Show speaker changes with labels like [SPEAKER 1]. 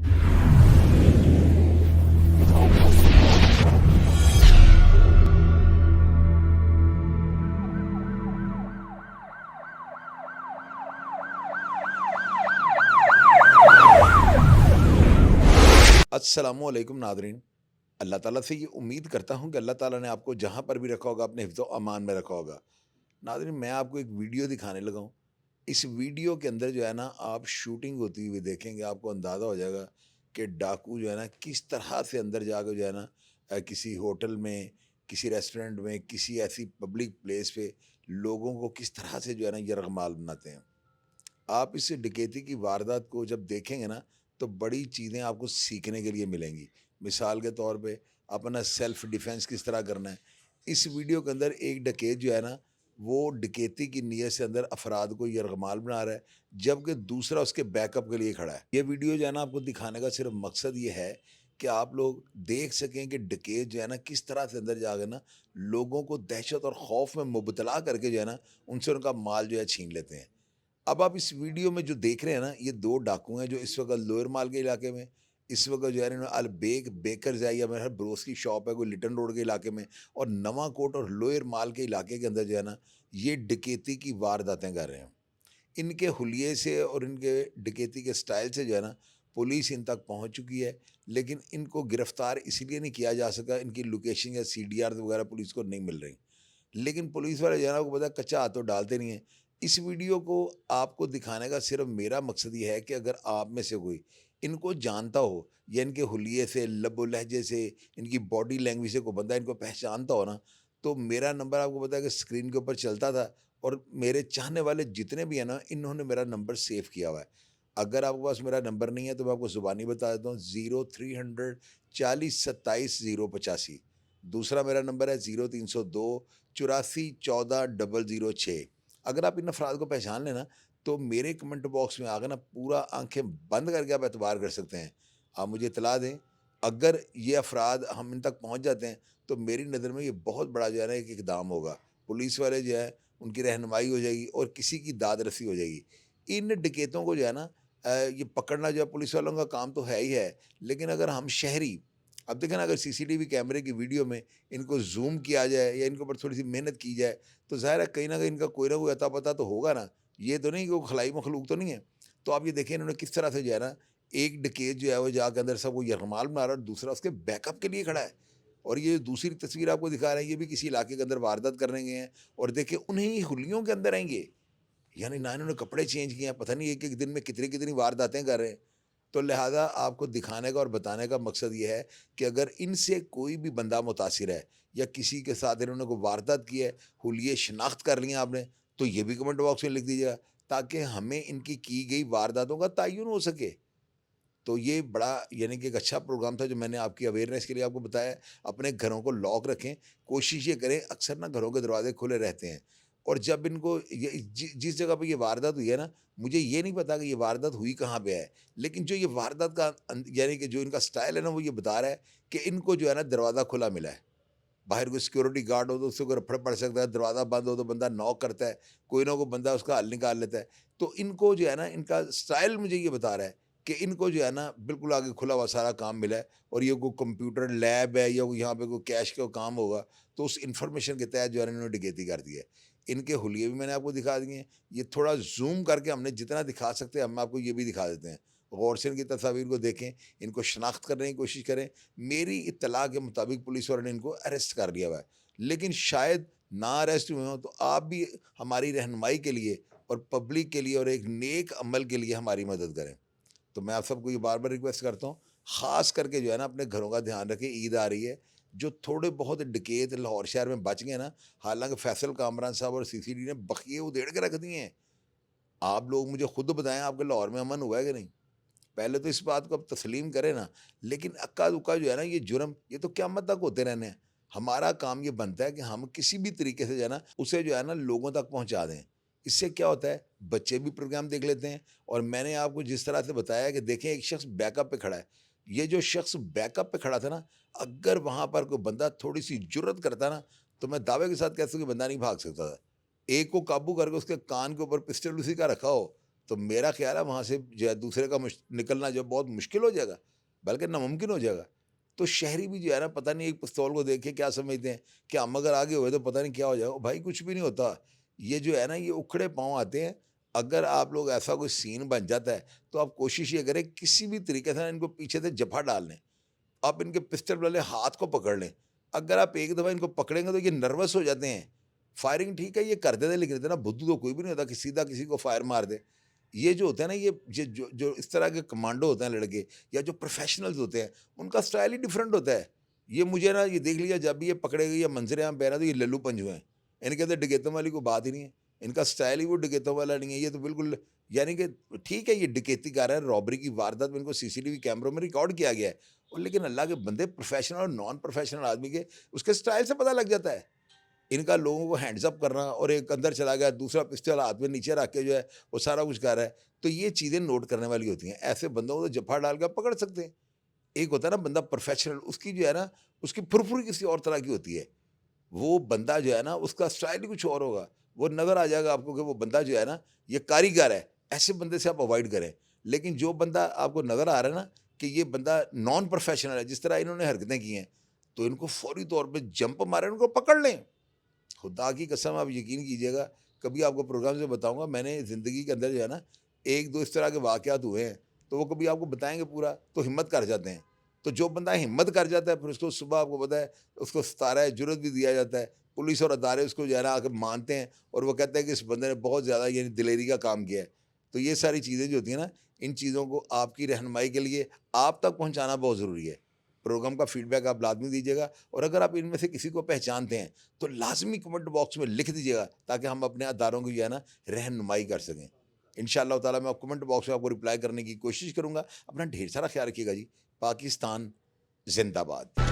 [SPEAKER 1] अस्सलामुअलैकुम नादरीन। अल्लाह ताला से ये उम्मीद करता हूँ कि अल्लाह ताला ने आपको जहाँ पर भी रखा होगा अपने हिफ्ज़ व अमान में रखा होगा। नादरीन, मैं आपको एक वीडियो दिखाने लगा हूँ। इस वीडियो के अंदर जो है ना, आप शूटिंग होती हुई देखेंगे, आपको अंदाज़ा हो जाएगा कि डाकू जो है ना किस तरह से अंदर जाकर जो है ना किसी होटल में, किसी रेस्टोरेंट में, किसी ऐसी पब्लिक प्लेस पे लोगों को किस तरह से जो है ना यरगमाल बनाते हैं। आप इस डकैती की वारदात को जब देखेंगे ना, तो बड़ी चीज़ें आपको सीखने के लिए मिलेंगी। मिसाल के तौर पे अपना सेल्फ डिफेंस किस तरह करना है। इस वीडियो के अंदर एक डकैत जो है ना, वो डकैती की नीयत से अंदर अफराद को यरगमाल बना रहा है, जबकि दूसरा उसके बैकअप के लिए खड़ा है। ये वीडियो जो है ना, आपको दिखाने का सिर्फ मकसद ये है कि आप लोग देख सकें कि डकैत जो है ना किस तरह से अंदर जाकर ना लोगों को दहशत और खौफ में मुबतला करके जो है ना उनसे उनका माल जो है छीन लेते हैं। अब आप इस वीडियो में जो देख रहे हैं ना, ये 2 डाकू हैं जो इस वक़्त लोअर माल के इलाके में, इस वक़्त जो है इन्होंने अल-बेक बेकर्स है या मेरा ब्रोस की शॉप है कोई लिटन रोड के इलाके में, और नवांकोट और लोअर माल के इलाके के अंदर जो है ना, ये डकैती की वारदातें कर रहे हैं। इनके हुलिये से और इनके डकैती के स्टाइल से जो है ना, पुलिस इन तक पहुँच चुकी है, लेकिन इनको गिरफ़्तार इसीलिए नहीं किया जा सका, इनकी लोकेशन या सीडीआर वगैरह पुलिस को नहीं मिल रही। लेकिन पुलिस वाले जो है ना, आपको पता है कच्चा हाथ तो डालते नहीं हैं। इस वीडियो को आपको दिखाने का सिर्फ़ मेरा मकसद ये है कि अगर आप में से कोई इनको जानता हो या इनके हुलिये से, लबो लहजे से, इनकी बॉडी लैंग्वेज से कोई बंदा इनको पहचानता हो ना, तो मेरा नंबर आपको पता है कि स्क्रीन के ऊपर चलता था, और मेरे चाहने वाले जितने भी हैं ना, इन्होंने मेरा नंबर सेव किया हुआ है। अगर आपके पास मेरा नंबर नहीं है, तो मैं आपको ज़ुबानी बता देता हूँ, 0300 40 27 085। दूसरा मेरा नंबर है 0302 84 14 006। अगर आप इन अफराद को पहचान लेना, तो मेरे कमेंट बॉक्स में आकर ना पूरा आंखें बंद करके आप एतबार कर सकते हैं। आप मुझे इतला दें, अगर ये अफराद हम इन तक पहुंच जाते हैं, तो मेरी नज़र में ये बहुत बड़ा जो है ना एक इकदाम होगा। पुलिस वाले जो है उनकी रहनुमाई हो जाएगी और किसी की दाद रसी हो जाएगी। इन डकैतों को जो है ना ये पकड़ना जो है पुलिस वालों का काम तो है ही है, लेकिन अगर हम शहरी, अब देखें ना, अगर सीसीटीवी कैमरे की वीडियो में इनको ज़ूम किया जाए या इनके ऊपर थोड़ी-सी मेहनत की जाए, तो ज़ाहिर है कहीं न कहीं इनका कोई ना कोई अता-पता तो होगा ना। ये तो नहीं कि वो खलाई मखलूक तो नहीं है। तो आप ये देखें इन्होंने किस तरह से जो है ना, एक डकैत जो है वो जाके अंदर सबको यरगमाल बना रहा है और दूसरा उसके बैकअप के लिए खड़ा है। और ये दूसरी तस्वीर आपको दिखा रहे हैं, ये भी किसी इलाके के अंदर वारदात करने गए हैं, और देखिए उन्हीं ही हुलियों के अंदर आएँगे। यानी ना इन्होंने कपड़े चेंज किए हैं, पता नहीं एक-एक दिन में कितनी-कितनी वारदातें कर रहे हैं। तो लिहाज़ा आपको दिखाने का और बताने का मकसद ये है कि अगर इनसे कोई भी बंदा मुतासिर है या किसी के साथ इन्होंने कोई वारदात की है, हुलिये शनाख्त कर लिया आपने, तो ये भी कमेंट बॉक्स में लिख दीजिएगा, ताकि हमें इनकी की गई वारदातों का तयन हो सके। तो ये बड़ा यानी कि एक अच्छा प्रोग्राम था जो मैंने आपकी अवेयरनेस के लिए आपको बताया। अपने घरों को लॉक रखें, कोशिश ये करें, अक्सर ना घरों के दरवाजे खुले रहते हैं, और जब इनको ये जिस जगह पे ये वारदात हुई है ना, मुझे ये नहीं पता कि ये वारदात हुई कहाँ पे है, लेकिन जो ये वारदात का यानी कि जो इनका स्टाइल है ना, वो ये बता रहा है कि इनको जो है ना दरवाज़ा खुला मिला है। बाहर कोई सिक्योरिटी गार्ड हो तो उससे कोई रफड़ पड़ सकता है, दरवाज़ा बंद हो तो बंदा नॉक करता है, कोई ना कोई बंदा उसका हल निकाल लेता है। तो इनको जो है ना, इनका स्टाइल मुझे ये बता रहा है कि इनको जो है ना बिल्कुल आगे खुला हुआ सारा काम मिला है, और ये कोई कंप्यूटर लैब है या कोई यहाँ पे कोई कैश का काम होगा, तो उस इन्फॉर्मेशन के तहत जो है ना इन्होंने डकैती कर दी है। इनके हुलिये भी मैंने आपको दिखा दिए हैं। ये थोड़ा ज़ूम करके हमने जितना दिखा सकते हैं हम आपको ये भी दिखा देते हैं। गौर से इनकी तस्वीर को देखें, इनको शनाख्त करने की कोशिश करें। मेरी इत्तला के मुताबिक पुलिस वालों ने इनको अरेस्ट कर लिया हुआ है, लेकिन शायद ना अरेस्ट हुए हों, तो आप भी हमारी रहनुमाई के लिए और पब्लिक के लिए और एक नेक अमल के लिए हमारी मदद करें। तो मैं आप सबको ये बार-बार रिक्वेस्ट करता हूँ, ख़ास करके जो है ना अपने घरों का ध्यान रखें। ईद आ रही है, जो थोड़े बहुत डकैत लाहौर शहर में बच गए ना, हालाँकि फैसल कामरान साहब और सीसीडी ने बखिए उधेड़ के रख दिए हैं। आप लोग मुझे खुद बताएँ, आपके लाहौर में अमन हुआ है कि नहीं? पहले तो इस बात को आप तस्लीम करें ना, लेकिन अक्का-दुक्का जो है ना ये जुर्म, ये तो क़यामत तक होते रहने हैं। हमारा काम ये बनता है कि हम किसी भी तरीके से जो है ना, उसे जो है ना लोगों तक पहुँचा दें। इससे क्या होता है, बच्चे भी प्रोग्राम देख लेते हैं, और मैंने आपको जिस तरह से बताया कि देखें एक शख्स बैकअप पे खड़ा है। ये जो शख्स बैकअप पे खड़ा था ना, अगर वहाँ पर कोई बंदा थोड़ी-सी जुर्रत करता ना, तो मैं दावे के साथ कह सकता हूँ कि बंदा नहीं भाग सकता था। एक को काबू करके उसके कान के ऊपर पिस्टल उसी का रखा हो, तो मेरा ख्याल है वहाँ से जो है दूसरे का निकलना जो बहुत मुश्किल हो जाएगा, बल्कि नामुमकिन हो जाएगा। तो शहरी भी जो है ना पता नहीं एक पिस्तौल को देख के क्या समझते हैं कि हम अगर आगे हुए तो पता नहीं क्या हो जाएगा। भाई कुछ भी नहीं होता। ये जो है ना ये उखड़े पाँव आते हैं। अगर आप लोग ऐसा कोई सीन बन जाता है तो आप कोशिश ये करें किसी भी तरीके से ना इनको पीछे से जफ़ा डाल लें। आप इनके पिस्टल वाले हाथ को पकड़ लें। अगर आप एक दफ़ा इनको पकड़ेंगे तो ये नर्वस हो जाते हैं। फायरिंग ठीक है ये कर देते हैं लेकिन इतना बुद्धू तो कोई भी नहीं होता कि सीधा किसी को फायर मार दे। ये जो होता है ना ये जो जो इस तरह के कमांडो होते हैं लड़के या जो प्रोफ़ेशनल्स होते हैं, उनका स्टाइल ही डिफरेंट होता है। ये मुझे ना ये देख लिया जब भी ये पकड़े गए या मंजरेआम पे आ रहे हैं तो ये लल्लू पंजू हैं। इनके अंदर डकैतों वाली कोई बात ही नहीं है। इनका स्टाइल ही वो डकैतों वाला नहीं है। ये तो बिल्कुल यानी कि ठीक है ये डकैती कर रहा है, रॉबरी की वारदात में इनको सीसीटीवी कैमरों में रिकॉर्ड किया गया है। और लेकिन अल्लाह के बंदे प्रोफ़ेशनल और नॉन प्रोफ़ेशनल आदमी के उसके स्टाइल से पता लग जाता है। इनका लोगों को हैंड्स अप करना और एक अंदर चला गया, दूसरा पिस्टल हाथ में नीचे रख के जो है वो सारा कुछ कर रहा है। तो ये चीज़ें नोट करने वाली होती हैं। ऐसे बंदों को तो जफ़ा डाल के आप पकड़ सकते हैं। एक होता है ना बंदा प्रोफ़ेशनल उसकी जो है ना उसकी फुरफुरी किसी और तरह की होती है। वो बंदा जो है ना उसका स्टाइल ही कुछ और होगा। वो नज़र आ जाएगा आपको कि वो बंदा जो है ना ये कारीगर है। ऐसे बंदे से आप अवॉइड करें। लेकिन जो बंदा आपको नज़र आ रहा है ना कि ये बंदा नॉन प्रोफ़ेशनल है, जिस तरह इन्होंने हरकतें की हैं, तो इनको फ़ौरी तौर पे जंप मारें, उनको पकड़ लें। खुदा की कसम आप यकीन कीजिएगा, कभी आपको प्रोग्राम से बताऊँगा मैंने ज़िंदगी के अंदर जो है ना 1-2 इस तरह के वाक़यात हुए हैं, तो वो कभी आपको बताएँगे पूरा, तो हिम्मत कर जाते हैं। तो जो बंदा हिम्मत कर जाता है फिर उसको सुबह आपको पता है उसको सतारा है, जुर्रत भी दिया जाता है। पुलिस और अदारे उसको जो है ना आके मानते हैं और वो कहते हैं कि इस बंदे ने बहुत ज़्यादा यानी दिलेरी का काम किया है। तो ये सारी चीज़ें जो होती हैं ना, इन चीज़ों को आपकी रहनुमाई के लिए आप तक पहुँचाना बहुत ज़रूरी है। प्रोग्राम का फीडबैक आप लाज़मी दीजिएगा और अगर आप इनमें से किसी को पहचानते हैं, तो लाज़मी कमेंट बॉक्स में लिख दीजिएगा ताकि हम अपने अदारों की जो है ना रहनुमाई कर सकें। इंशाअल्लाह ताला मैं कमेंट बॉक्स में आपको रिप्लाई करने की कोशिश करूँगा। अपना ढेर सारा ख़्याल रखिएगा जी। पाकिस्तान ज़िंदाबाद।